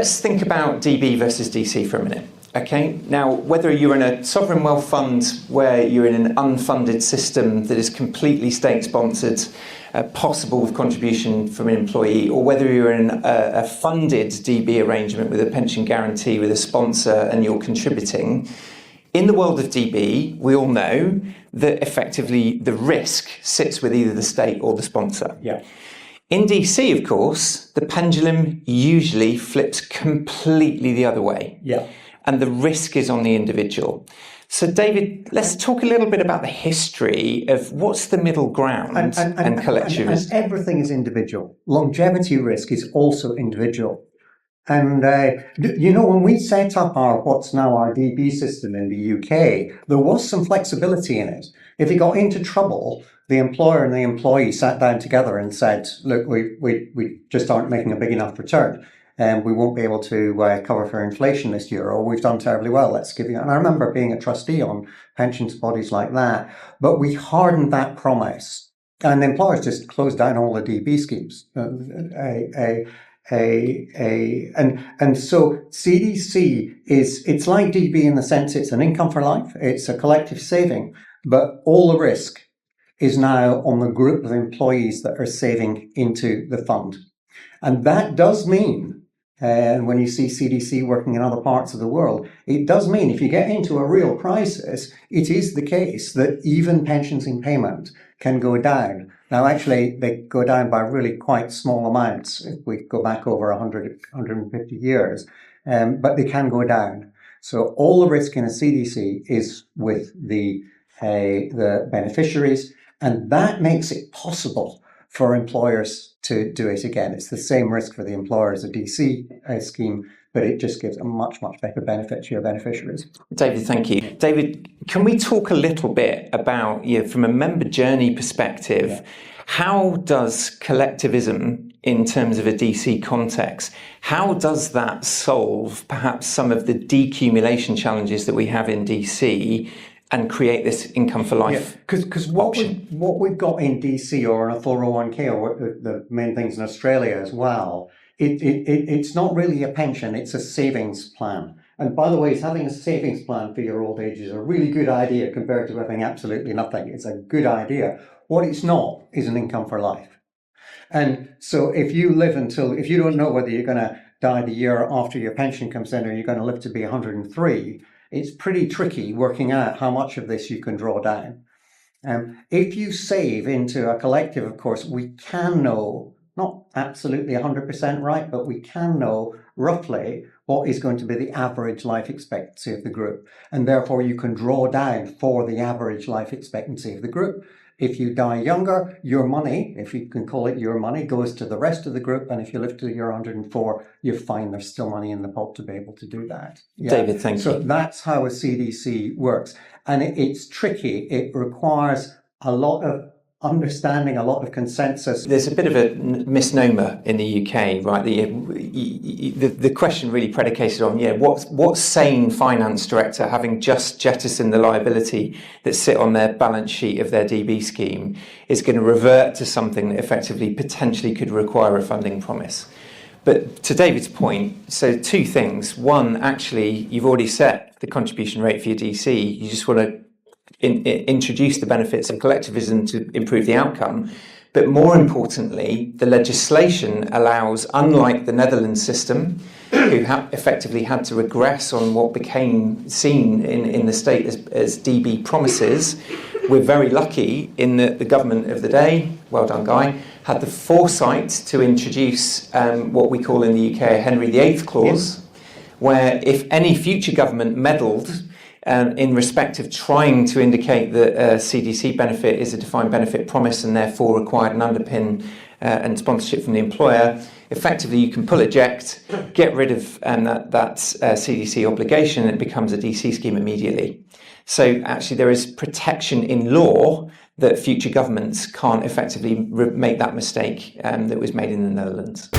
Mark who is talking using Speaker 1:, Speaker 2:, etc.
Speaker 1: let's think about DB versus DC for a minute. Okay, now whether you're in a sovereign wealth fund where you're in an unfunded system that is completely state-sponsored, possible with contribution from an employee, or whether you're in a funded DB arrangement with a pension guarantee with a sponsor and you're contributing, in the world of DB, we all know that effectively the risk sits with either the state or the sponsor.
Speaker 2: Yeah.
Speaker 1: In DC, of course, the pendulum usually flips completely the other way.
Speaker 2: Yeah.
Speaker 1: And the risk is on the individual. So, David, let's talk a little bit about the history of what's the middle ground and collective risk.
Speaker 2: And everything is individual. Longevity risk is also individual. And, when we set up what's now our DB system in the UK, there was some flexibility in it. If it got into trouble, the employer and the employee sat down together and said, look, we just aren't making a big enough return. And we won't be able to cover for inflation this year, or we've done terribly well, let's give you. And I remember being a trustee on pensions bodies like that, but we hardened that promise. And the employers just closed down all the DB schemes. And so CDC it's like DB in the sense it's an income for life, it's a collective saving, but all the risk is now on the group of employees that are saving into the fund. And that does mean, and when you see CDC working in other parts of the world, it does mean if you get into a real crisis, it is the case that even pensions in payment can go down. Now, actually, they go down by really quite small amounts if we go back over 100, 150 years, but they can go down. So all the risk in a CDC is with the beneficiaries, and that makes it possible for employers to do it again. It's the same risk for the employer as a DC scheme, but it just gives a much, much better benefit to your beneficiaries.
Speaker 1: David, thank you. David, can we talk a little bit about, from a member journey perspective, how does collectivism in terms of a DC context, how does that solve perhaps some of the decumulation challenges that we have in DC and create this income for life?
Speaker 2: Because what we've got in DC or in a 401k or the main things in Australia as well, it's not really a pension, it's a savings plan. And by the way, having a savings plan for your old age is a really good idea compared to having absolutely nothing. It's a good idea. What it's not is an income for life. And so if you don't know whether you're going to die the year after your pension comes in or you're going to live to be 103, it's pretty tricky working out how much of this you can draw down. If you save into a collective, of course, we can know, not absolutely 100% right, but we can know roughly what is going to be the average life expectancy of the group. And therefore, you can draw down for the average life expectancy of the group. If you die younger, your money, if you can call it your money, goes to the rest of the group. And if you live to your 104, you're fine. There's still money in the pot to be able to do that.
Speaker 1: Yeah. David, thank you.
Speaker 2: So that's how a CDC works. And it's tricky. It requires a lot of understanding, a lot of consensus.
Speaker 1: There's a bit of a misnomer in the UK, right? The question really predicated on, what sane finance director, having just jettisoned the liability that sit on their balance sheet of their DB scheme, is going to revert to something that effectively potentially could require a funding promise. But to David's point, so two things. One, actually, you've already set the contribution rate for your DC. You just want to introduce the benefits of collectivism to improve the outcome. But more importantly, the legislation allows, unlike the Netherlands system, who effectively had to regress on what became seen in the state as DB promises, we're very lucky in that the government of the day, well done Guy, had the foresight to introduce what we call in the UK a Henry VIII clause, where if any future government meddled in respect of trying to indicate that a CDC benefit is a defined benefit promise and therefore required an underpin and sponsorship from the employer, effectively you can pull eject, get rid of that CDC obligation, and it becomes a DC scheme immediately. So actually there is protection in law that future governments can't effectively make that mistake that was made in the Netherlands.